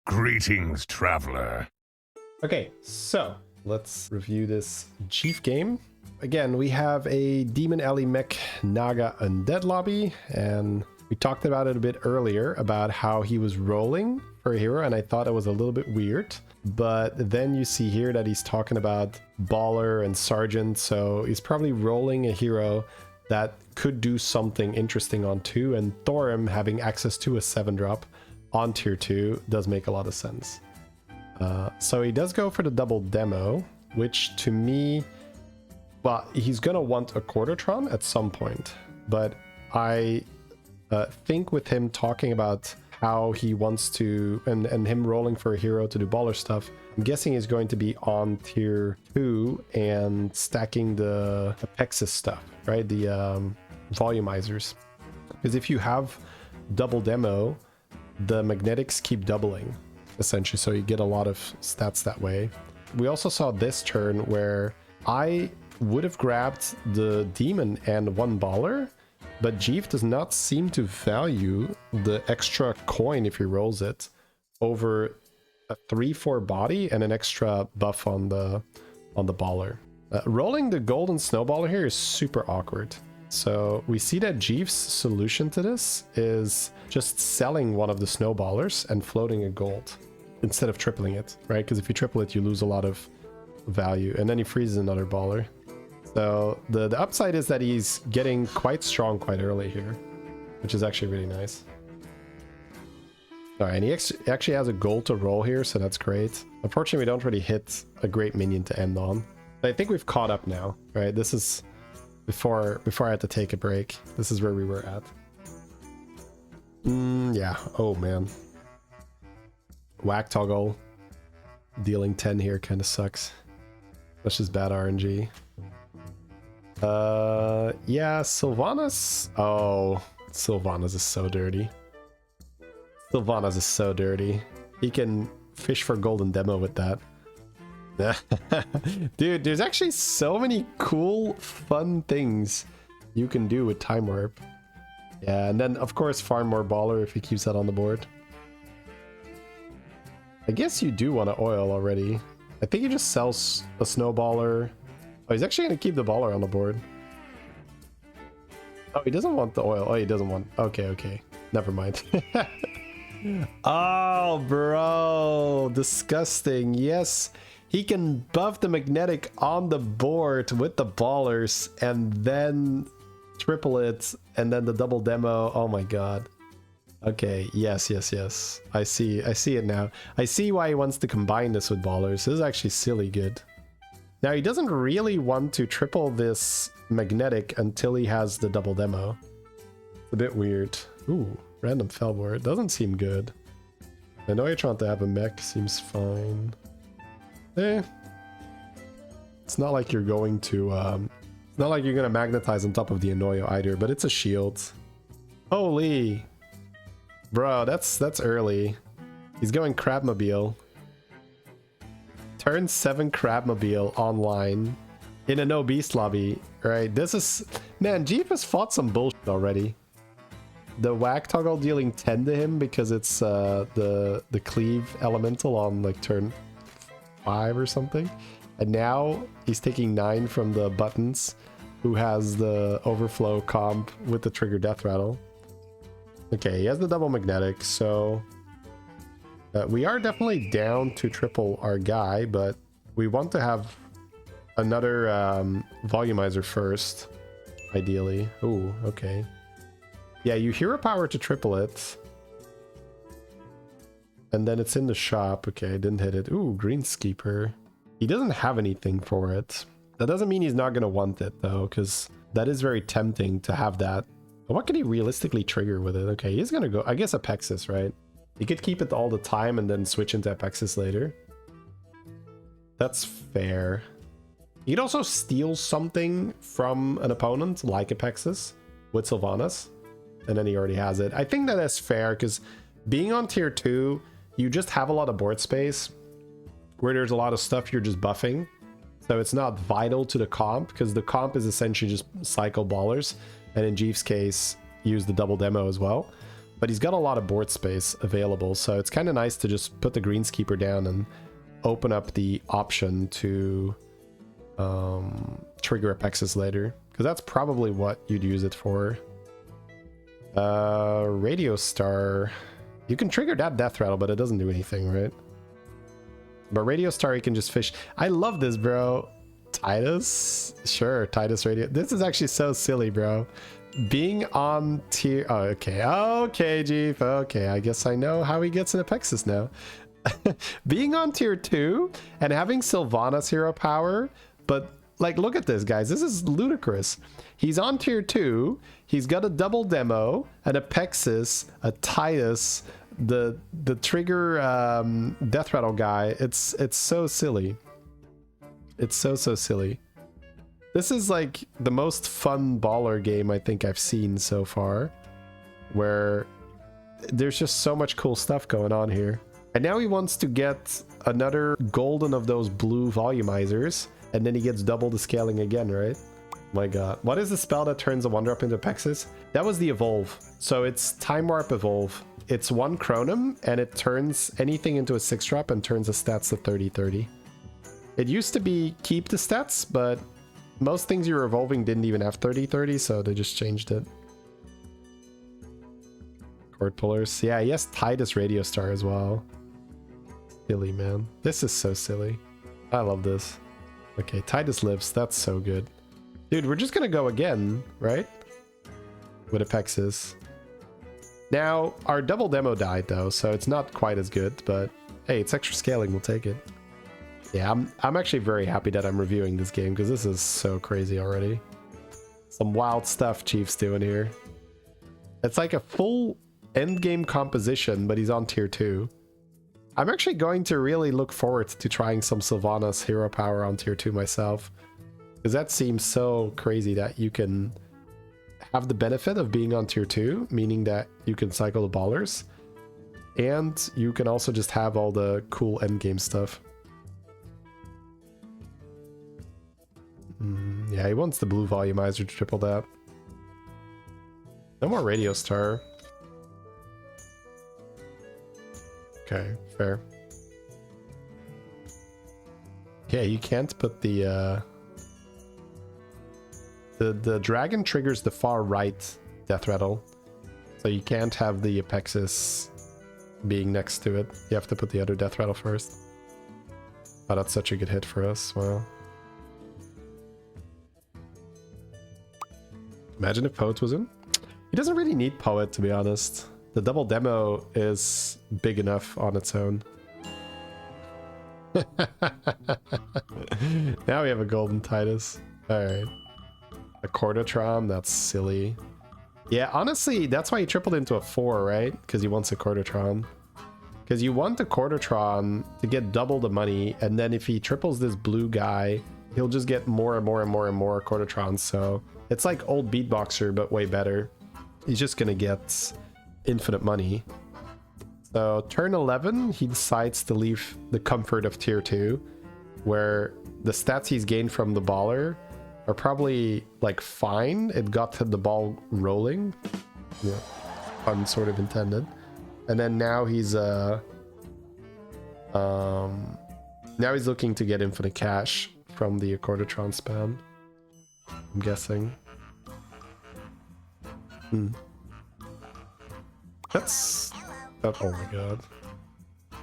Greetings, traveler. Okay, so let's review this Jeef game. Again, we have a Demon Alley Mech Naga Undead lobby, and we talked about it a bit earlier about how he was rolling for a hero, and I thought it was a little bit weird. But then you see here that he's talking about Baller and Sergeant, so he's probably rolling a hero that could do something interesting on 2, and Thorim having access to a 7-drop on tier 2 does make a lot of sense. So he does go for the double demo, which to me, well, he's gonna want a Quartertron at some point, but I think with him talking about how he wants to, and him rolling for a hero to do baller stuff, I'm guessing he's going to be on tier 2 and stacking the Apexis stuff, right? The volumizers. Because if you have double demo, the magnetics keep doubling, essentially, so you get a lot of stats that way. We also saw this turn where I would have grabbed the demon and one baller, but Jeef does not seem to value the extra coin if he rolls it over a 3-4 body and an extra buff on the baller. Rolling the golden snowballer here is super awkward. So we see that Jeef's solution to this is just selling one of the snowballers and floating a gold instead of tripling it, right? Because if you triple it, you lose a lot of value, and then he freezes another baller. So the upside is that he's getting quite strong quite early here, which is actually really nice. All right, and he actually has a gold to roll here, so that's great. Unfortunately, we don't really hit a great minion to end on. But I think we've caught up now, right? This is before I had to take a break. This is where we were at. Yeah. Oh man. Whack toggle dealing 10 here kind of sucks. That's just bad RNG. Yeah, Sylvanas. Oh, Sylvanas is so dirty. Sylvanas is so dirty. He can fish for golden demo with that. Dude, there's actually so many cool, fun things you can do with Time Warp. Yeah, and then of course farm more baller if he keeps that on the board. I guess you do want to oil already. I think he just sells a snowballer. Oh, he's actually going to keep the baller on the board. Oh, he doesn't want the oil. Oh, he doesn't want... Okay. Never mind. Oh, bro. Disgusting. Yes. He can buff the magnetic on the board with the ballers and then triple it and then the double demo. Oh my god. Okay, yes. I see it now. I see why he wants to combine this with ballers. This is actually silly good. Now he doesn't really want to triple this magnetic until he has the double demo. It's a bit weird. Ooh, random fellboard. Doesn't seem good. I know you're trying to have a mech, seems fine. It's not like you're going to it's not like you're gonna magnetize on top of the Annoyo either, but it's a shield. Holy bro, that's early. He's going Crabmobile. Turn 7 Crabmobile online in a no beast lobby, right? This is, man, Jeef has fought some bullshit already. The whack toggle dealing 10 to him because it's the cleave elemental on like turn 5 or something, and now he's taking 9 from the buttons who has the overflow comp with the trigger death rattle. Okay, he has the double magnetic, so we are definitely down to triple our guy, but we want to have another volumizer first, ideally. Ooh, okay. Yeah, you hero power to triple it. And then it's in the shop. Okay, didn't hit it. Ooh, Greenskeeper. He doesn't have anything for it. That doesn't mean he's not going to want it, though, because that is very tempting to have that. But what can he realistically trigger with it? Okay, he's going to go, I guess, Apexis, right? He could keep it all the time and then switch into Apexis later. That's fair. He could also steal something from an opponent, like Apexis, with Sylvanas. And then he already has it. I think that is fair, because being on tier 2... you just have a lot of board space where there's a lot of stuff you're just buffing. So it's not vital to the comp, because the comp is essentially just cycle ballers. And in Jeef's case, use the double demo as well. but he's got a lot of board space available, so it's kind of nice to just put the Greenskeeper down and open up the option to trigger Apexis later, because that's probably what you'd use it for. Radio Star, you can trigger that death rattle, but it doesn't do anything, right? But Radio Star, you can just fish. I love this, bro. Titus, sure, Titus Radio. This is actually so silly, bro. Being on tier, oh, okay, Jeef, okay, I guess I know how he gets an Apexis now. Being on tier 2 and having Sylvanas hero power, but like, look at this, guys. This is ludicrous. He's on tier 2. He's got a double demo, an Apexis, a Titus, the trigger death rattle guy. It's so silly. It's so silly. This is like the most fun baller game I think I've seen so far, where there's just so much cool stuff going on here. And now he wants to get another golden of those blue volumizers, and then he gets double the scaling again, right? My god. What is the spell that turns a 1-drop into Apexis? That was the Evolve. So it's Time Warp Evolve. It's 1 Chronum, and it turns anything into a 6-drop and turns the stats to 30-30. It used to be keep the stats, but most things you were evolving didn't even have 30-30, so they just changed it. Cord pullers. Yeah, he has Titus Radio Star as well. Silly, man. This is so silly. I love this. Okay, Titus lives. That's so good. Dude, we're just gonna go again, right? With Apexis. Now, our double demo died though, so it's not quite as good, but hey, it's extra scaling, we'll take it. Yeah, I'm actually very happy that I'm reviewing this game, because this is so crazy already. Some wild stuff Jeef's doing here. It's like a full endgame composition, but he's on tier 2. I'm actually going to really look forward to trying some Sylvanas hero power on tier 2 myself, because that seems so crazy that you can have the benefit of being on tier 2, meaning that you can cycle the ballers, and you can also just have all the cool endgame stuff. Yeah, he wants the blue volumizer to triple that. No more Radio Star. Okay, fair. Yeah, you can't put the dragon triggers the far right death rattle, so you can't have the Apexis being next to it. You have to put the other death rattle first. Oh, that's such a good hit for us. Wow. Imagine if Poet was in. He doesn't really need Poet, to be honest. The double demo is big enough on its own. Now we have a golden Titus. Alright. A Cordatron, that's silly. Yeah, honestly, that's why he tripled into a 4, right? Because he wants a Cordatron. Because you want the Cordatron to get double the money, and then if he triples this blue guy, he'll just get more and more and more and more Cordatrons, so it's like old Beatboxer, but way better. He's just gonna get infinite money. So turn 11, he decides to leave the comfort of tier 2, where the stats he's gained from the baller are probably like fine. It got the ball rolling. Yeah, pun sort of intended. And then now he's now he's looking to get infinite cash from the Cordatron spam, I'm guessing. That's... oh my god.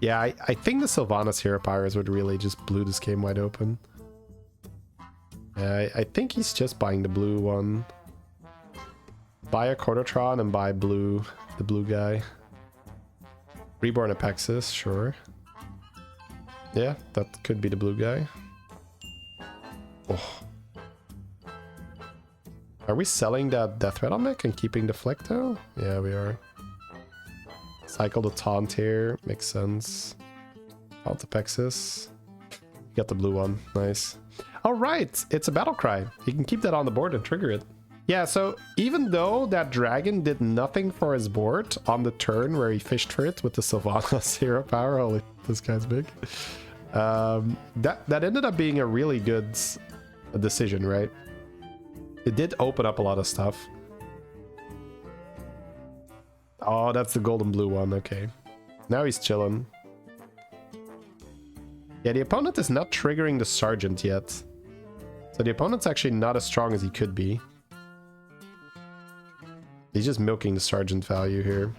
Yeah, I think the Sylvanas hero powers would really just blew this game wide open. Yeah, I think he's just buying the blue one. Buy a Cordatron and buy blue, the blue guy. Reborn Apexis, sure. Yeah, that could be the blue guy. Oh. Are we selling that Death Rattle mech and keeping the Flecto? Yeah, we are. Cycle the Taunt here, makes sense. Taunt Apexis. Got the blue one, nice. All right, it's a battle cry. You can keep that on the board and trigger it. Yeah, so even though that dragon did nothing for his board on the turn where he fished for it with the Sylvanas hero power, holy, this guy's big. That ended up being a really good decision, right? It did open up a lot of stuff. Oh, that's the golden blue one. Okay. Now he's chilling. Yeah, the opponent is not triggering the sergeant yet. So the opponent's actually not as strong as he could be. He's just milking the sergeant value here.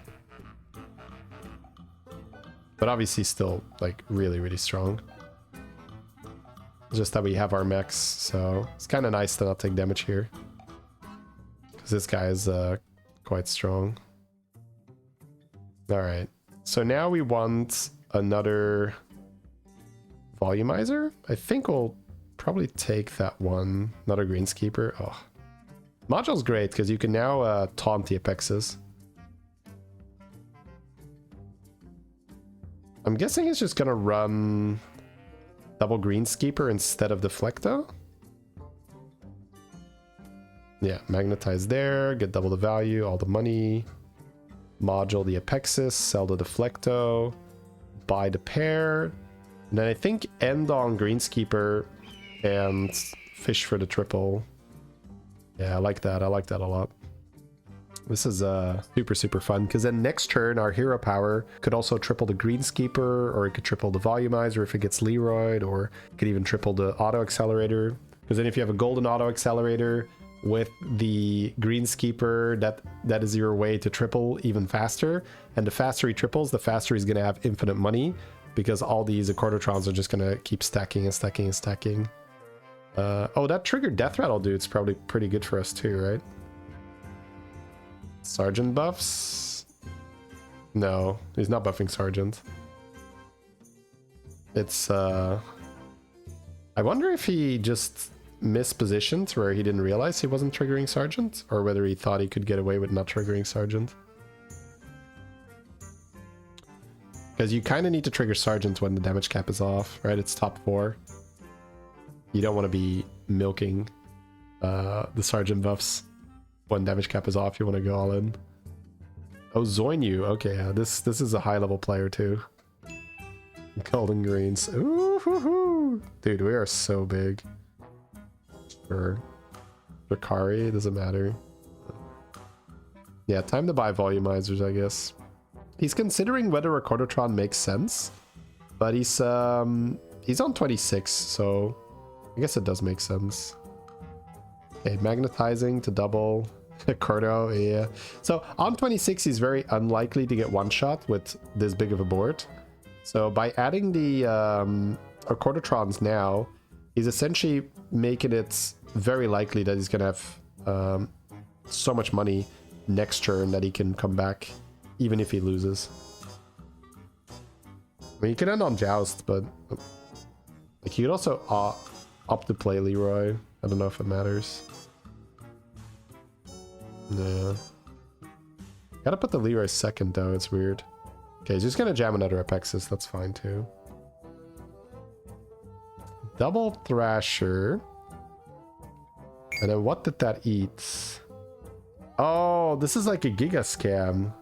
But obviously still, like, really, really strong. It's just that we have our mechs, so it's kind of nice to not take damage here. Because this guy is quite strong. Alright, so now we want another volumizer. I think we'll probably take that one. Another greenskeeper. Oh. Module's great because you can now taunt the Apexis. I'm guessing it's just gonna run double greenskeeper instead of Deflecto. Yeah, magnetize there, get double the value, all the money. Module the Apexis, sell the Deflecto, buy the pair. And then I think end on greenskeeper and fish for the triple. Yeah, I like that. I like that a lot. This is super, super fun, because then next turn, our hero power could also triple the greenskeeper, or it could triple the volumizer if it gets Leroyed, or it could even triple the auto accelerator. Because then if you have a golden auto accelerator with the greenskeeper, that is your way to triple even faster. And the faster he triples, the faster he's going to have infinite money, because all these Accordotrons are just going to keep stacking and stacking and stacking. Oh, that triggered Death Rattle dude's probably pretty good for us too, right? Sergeant buffs? No, he's not buffing Sergeant. It's, I wonder if he just mispositioned where he didn't realize he wasn't triggering Sergeant, or whether he thought he could get away with not triggering Sergeant. Because you kind of need to trigger Sergeant when the damage cap is off, right? It's top 4. You don't want to be milking the Sergeant buffs when damage cap is off. You want to go all in. Oh, Zoinyu. Okay, yeah, this is a high level player too. Golden greens. Ooh, hoo, hoo. Dude, we are so big. For Kari, doesn't matter. Yeah, time to buy volumizers, I guess. He's considering whether a Accordotron makes sense, but he's on 26, so I guess it does make sense. Okay, magnetizing to double Cordo, yeah. So on 26, he's very unlikely to get one shot with this big of a board. So by adding the Accordotrons now, he's essentially making it very likely that he's gonna have so much money next turn that he can come back, even if he loses. I mean, he could end on Joust, but like he could also opt to play Leroy. I don't know if it matters. Yeah. Gotta put the Leroy second though, it's weird. Okay, he's just gonna jam another Apexis, that's fine too. Double Thrasher. And then what did that eat? Oh, this is like a Giga scam.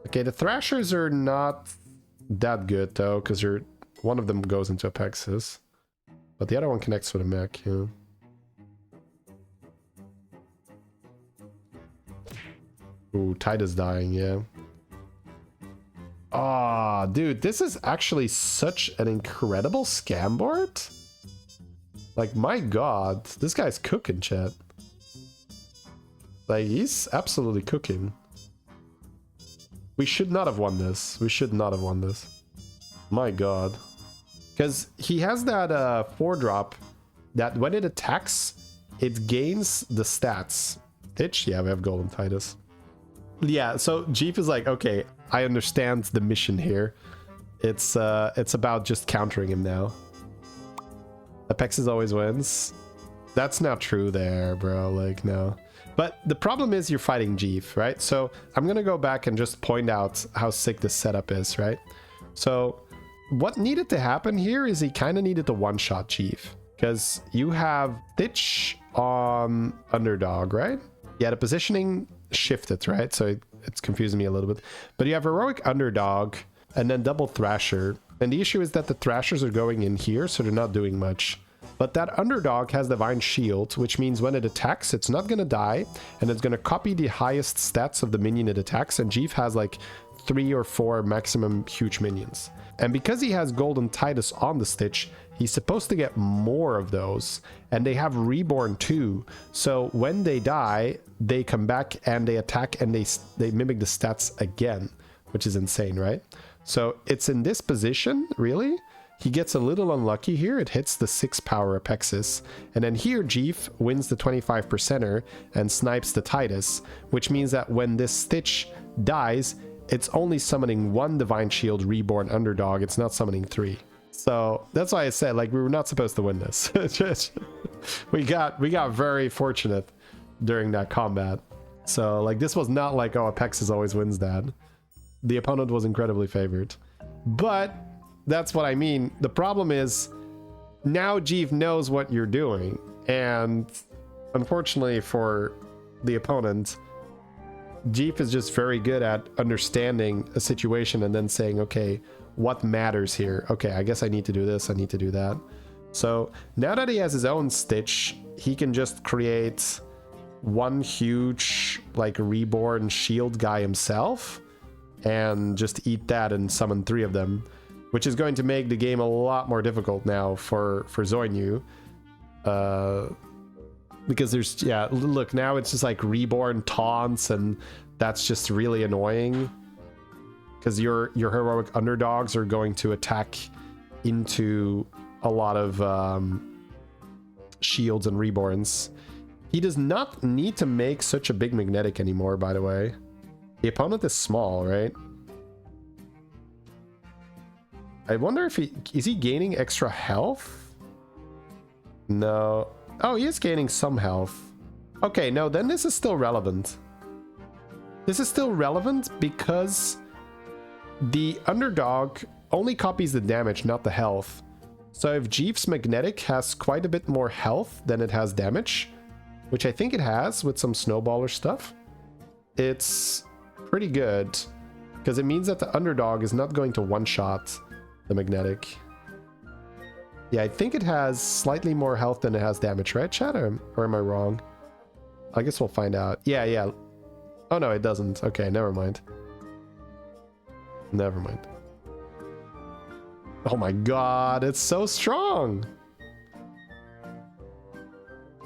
Okay, the Thrashers are not that good though, because one of them goes into Apexis. But the other one connects with a mech, yeah. Ooh, Titus dying, yeah. Ah, dude, this is actually such an incredible scam board. Like, my god, this guy's cooking, chat. Like, he's absolutely cooking. We should not have won this. We should not have won this. My god. Because he has that 4-drop that when it attacks, it gains the stats. Pitch? Yeah, we have Golden Titus. Yeah, so Jeef is like, okay, I understand the mission here. It's about just countering him now. Apexis always wins. That's not true there, bro. Like, no. But the problem is you're fighting Jeef, right? So I'm gonna go back and just point out how sick this setup is, right? So what needed to happen here is he kind of needed to one-shot Jeef. Because you have Stitch on Underdog, right? Yeah, the positioning shifted, right? So it's confusing me a little bit. But you have Heroic Underdog and then double Thrasher. And the issue is that the Thrashers are going in here, so they're not doing much. But that underdog has Divine Shield, which means when it attacks, it's not going to die, and it's going to copy the highest stats of the minion it attacks, and Jeef has like 3 or 4 maximum huge minions. And because he has Golden Titus on the Stitch, he's supposed to get more of those, and they have Reborn too, so when they die, they come back and they attack and they mimic the stats again, which is insane, right? So it's in this position, really. He gets a little unlucky here. It hits the 6 power Apexis. And then here, Jeef wins the 25%er and snipes the Titus, which means that when this Stitch dies, it's only summoning 1 Divine Shield Reborn underdog. It's not summoning 3. So that's why I said, like, we were not supposed to win this. we got very fortunate during that combat. So, like, this was not like, oh, Apexis always wins that. The opponent was incredibly favored. But that's what I mean. The problem is now Jeef knows what you're doing, and unfortunately for the opponent, Jeef is just very good at understanding a situation and then saying, okay, what matters here? Okay, I guess I need to do this, I need to do that. So now that he has his own Stitch, he can just create one huge like reborn shield guy himself and just eat that and summon 3 of them, which is going to make the game a lot more difficult now for Zoinyu. Because there's, yeah, look, now it's just like reborn taunts, and that's just really annoying. Because your heroic underdogs are going to attack into a lot of shields and reborns. He does not need to make such a big magnetic anymore, by the way. The opponent is small, right? I wonder if is he gaining extra health? No. Oh, he is gaining some health. Okay, no, then this is still relevant. This is still relevant because the underdog only copies the damage, not the health. So if Jeef's magnetic has quite a bit more health than it has damage, which I think it has with some snowballer stuff, it's pretty good because it means that the underdog is not going to one-shot the magnetic. Yeah, I think it has slightly more health than it has damage, right, chat? Or am I wrong? I guess we'll find out. Yeah. Oh, no, it doesn't. Okay, never mind. Never mind. Oh my god, it's so strong!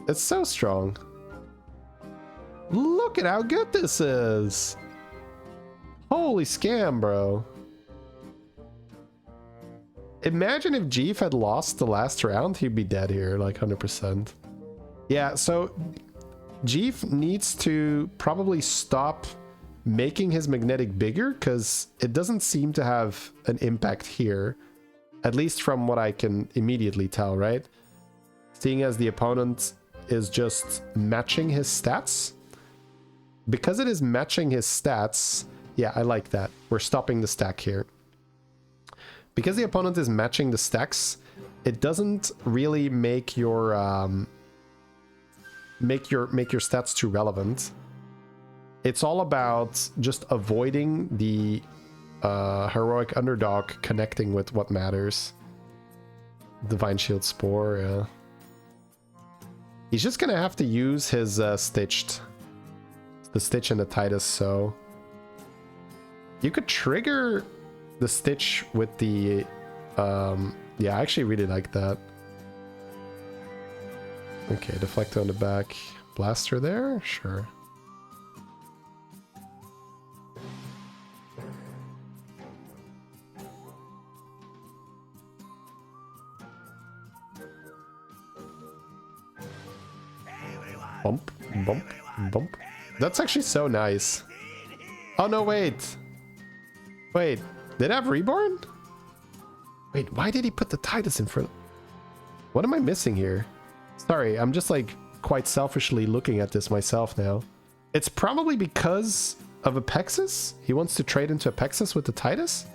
It's so strong. Look at how good this is! Holy scam, bro. Imagine if Jeef had lost the last round, he'd be dead here, like 100%. Yeah, so Jeef needs to probably stop making his magnetic bigger, because it doesn't seem to have an impact here. At least from what I can immediately tell, right? Seeing as the opponent is just matching his stats. Because it is matching his stats, yeah, I like that. We're stopping the stack here. Because the opponent is matching the stacks, it doesn't really make your make your stats too relevant. It's all about just avoiding the heroic underdog connecting with what matters. Divine Shield Spore, yeah. He's just gonna have to use his the Stitch and the Titus, so you could trigger the Stitch with the yeah, I actually really like that. Okay, Deflecto on the back, Blaster there, sure. Bump, bump, bump. That's actually so nice. Oh no, wait. Wait, did it have Reborn? Wait, why did he put the Titus in front? What am I missing here? Sorry, I'm just like quite selfishly looking at this myself now. It's probably because of Apexis? He wants to trade into Apexis with the Titus?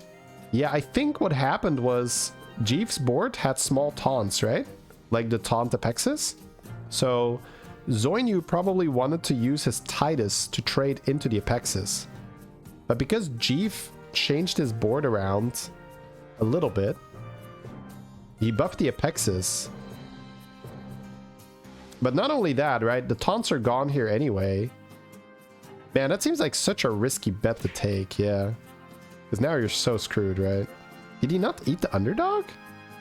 Yeah, I think what happened was Jeef's board had small taunts, right? Like the taunt Apexis. So Zoinyu probably wanted to use his Titus to trade into the Apexis. But because Jeef changed his board around a little bit, he buffed the Apexis, But not only that, right? The taunts are gone here anyway. Man, that seems like such a risky bet to take, yeah. Because now you're so screwed, right? Did he not eat the underdog?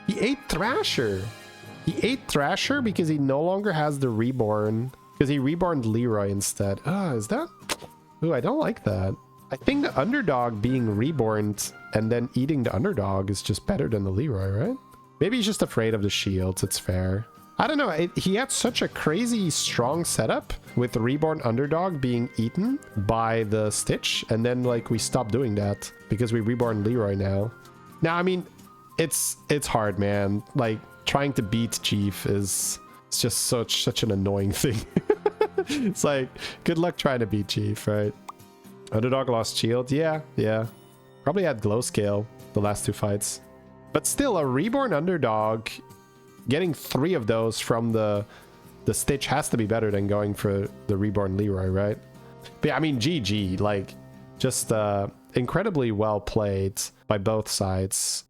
He ate Thrasher. He ate Thrasher because he no longer has the Reborn. Because he reborned Leroy instead. Is that? Ooh, I don't like that. I think the underdog being reborn and then eating the underdog is just better than the Leroy, right? Maybe he's just afraid of the shields. It's fair. I don't know. He had such a crazy strong setup with the reborn underdog being eaten by the Stitch. And then like we stopped doing that because we reborn Leroy now. Now, I mean, it's hard, man. Like trying to beat Jeef is just such an annoying thing. It's like, good luck trying to beat Jeef, right? Underdog lost shield. Yeah. Probably had glow scale the last 2 fights. But still, a reborn underdog, getting 3 of those from the Stitch has to be better than going for the reborn Leroy, right? But yeah, I mean, GG, like, just incredibly well played by both sides.